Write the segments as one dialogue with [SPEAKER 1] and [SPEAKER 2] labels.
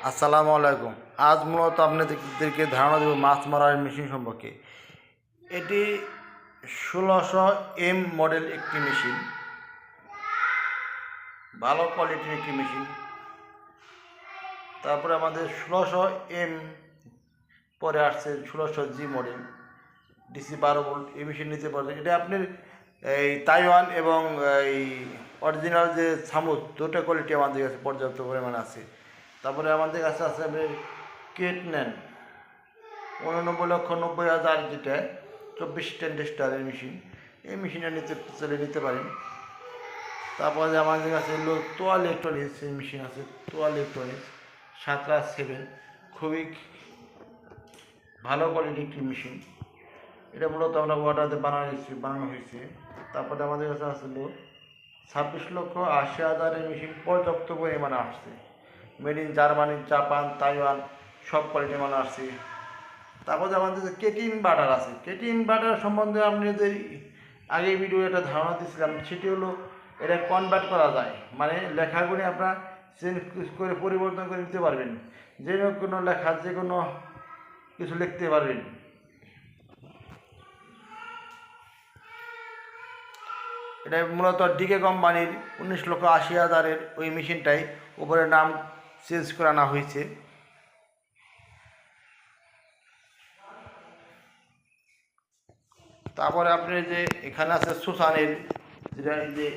[SPEAKER 1] আসসালামু আলাইকুম। আজ মূলত আপনাদেরকে ধারণা দেব মাছ মারার মেশিন সম্পর্কে। এটি 1600 মডেল একটি মেশিন, ভালো কোয়ালিটির একটি মেশিন। তারপরে আমাদের 1600 পরে আসছে 1600G মডেল DC 12 ভোল্ট। এই মেশিন নিতে পারবেন। এটা আপনার এই তাইওয়ান এবং এই অরিজিনাল যে সামুদ দুটো কোয়ালিটি আমাদের কাছে পর্যাপ্ত পরিমাণে আছে। তারপরে আমাদের কাছে আছে আপনার কেটনেন 89,90,000, যেটা 24 স্টারের মেশিন। এই মেশিনটা নিতে পারেন। তারপরে আমাদের কাছে হলো তোয়া ইলেকট্রনিক্স এই মেশিন আছে। তোয়া ইলেকট্রনিক্স 7/7 খুবই ভালো কোয়ালিটির একটি মেশিন। এটা মূলত আমরা অর্ডারে বানানো হয়েছে। তারপরে আমাদের কাছে আসলো 26,80,000 মেশিন পর্যাপ্ত পরিমাণে আসছে। Made in Germany, Japan, Taiwan সব কোয়ালিটির মাল আসছে। তারপরে আমাদের যে কেটি ইনভার্টার আছে, কেটি ইনভার্টার সম্বন্ধে আপনাদের আগে ভিডিও একটা ধারণা দিয়েছিলাম। সেটি হলো এটা কনভার্ট করা যায়, মানে লেখাগুলি আপনারা চেঞ্জ করে পরিবর্তন করে নিতে পারবেন। যে কোনো লেখা যে কোনো কিছু লিখতে পারবেন। এটা মূলত ডিকে কোম্পানির 19,80,000 ওই মেশিনটাই উপরে নাম চেঞ্জ করানো হয়েছে। তারপরে আপনি যে এখানে আছে সুসানের, যেটা এই যে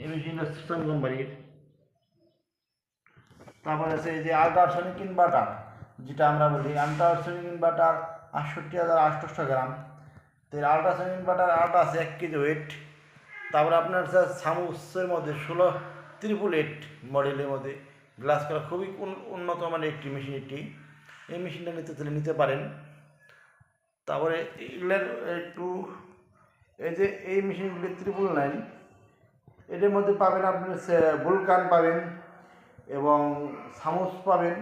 [SPEAKER 1] এই মেশিনটা সুসান কোম্পানির। তারপরে আছে এই যে আল্ট্রাসনিক ইনভার্টার, যেটা আমরা বলি আল্ট্রাসনিক ইনভার্টার 68,800 গ্রাম। তো এই আল্ট্রাসনিক ইনভার্টার আলট্রা আছে 1 কেজি ওয়েট। তারপরে আপনার আছে সামুসের মধ্যে 16,888 মডেলের মধ্যে গ্লাস করা খুবই উন্নত মানের একটি মেশিন। এই মেশিনটা নিতে পারেন। তারপরে এগুলোর একটু এই যে এই মেশিনগুলি 999, এটার মধ্যে পাবেন আপনি ভুলকান পাবেন এবং সামুস পাবেন।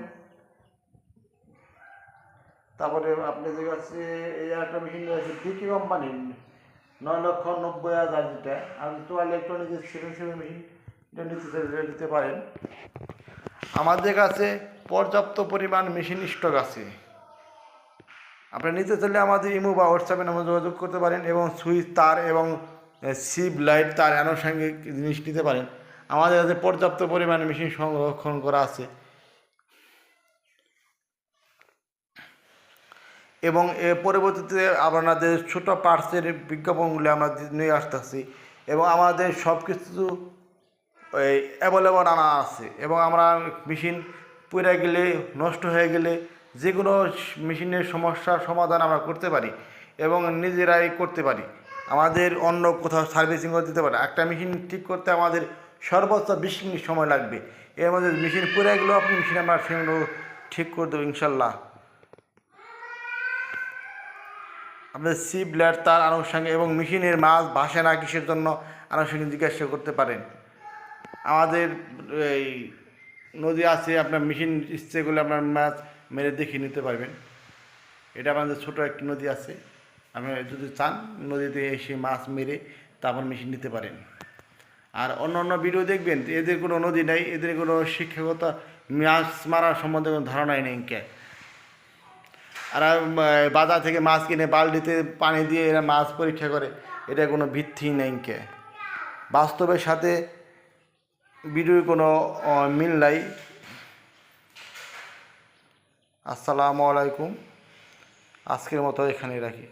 [SPEAKER 1] তারপরে আপনাদের কাছে এই একটা মেশিন রয়েছে ডিকে কোম্পানির 9,90,000, যেটা আর তো ইলেকট্রনিক্স 7 মেশিন, এটা নিতে পারেন। আমাদের কাছে পর্যাপ্ত পরিমাণ মেশিন স্টক আছে। আপনারা নিতে চাইলে আমাদের ইমো বা হোয়াটসঅ্যাপে নামে যোগাযোগ করতে পারেন এবং সুইচ তার এবং সিপ লাইট তার আনুষঙ্গিক জিনিস নিতে পারেন। আমাদের কাছে পর্যাপ্ত পরিমাণে মেশিন সংরক্ষণ করা আছে এবং এর পরবর্তীতে আপনাদের ছোটো পার্টসের বিজ্ঞাপনগুলি আমরা নিয়ে আসতেছি এবং আমাদের সব কিছু ওই অ্যাভেলেবল আনা আছে। এবং আমরা মেশিন পুড়ে গেলে, নষ্ট হয়ে গেলে যে কোনো মেশিনের সমস্যার সমাধান আমরা করতে পারি এবং নিজেরাই করতে পারি। আমাদের অন্য কোথাও সার্ভিসিংও দিতে পারে। একটা মেশিন ঠিক করতে আমাদের সর্বোচ্চ 20 মিনিট সময় লাগবে। এর মধ্যে মেশিন পুড়ে গেলেও আপনি মেশিন আমরা সেগুলো ঠিক করে দেবো ইনশাল্লাহ। আপনাদের সিপ লাইট তার আনুষঙ্গিক এবং মেশিনের মাছ ভাসে না কিসের জন্য আনুষঙ্গিক জিজ্ঞাসা করতে পারেন। আমাদের এই নদী আছে, আপনার মেশিন ইচ্ছে করলে আপনার মাছ মেরে দেখে নিতে পারবেন। এটা আমাদের ছোটো একটি নদী আছে, আপনি যদি চান নদীতে এসে মাছ মেরে তারপর মেশিন নিতে পারেন। আর অন্য অন্য ভিডিও দেখবেন, এদের কোনো নদী নেই, এদের কোনো শিক্ষকতা মাছ মারার সম্বন্ধে কোনো ধারণাই নেই। আর বাজার থেকে মাছ কিনে বালতিতে পানি দিয়ে এরা মাছ পরীক্ষা করে, এটা কোনো ভিত্তি নেই। বাস্তবের সাথে ভিডিওর কোনো মিল নাই। আসসালামু আলাইকুম। আজকের মতো এখানেই রাখি।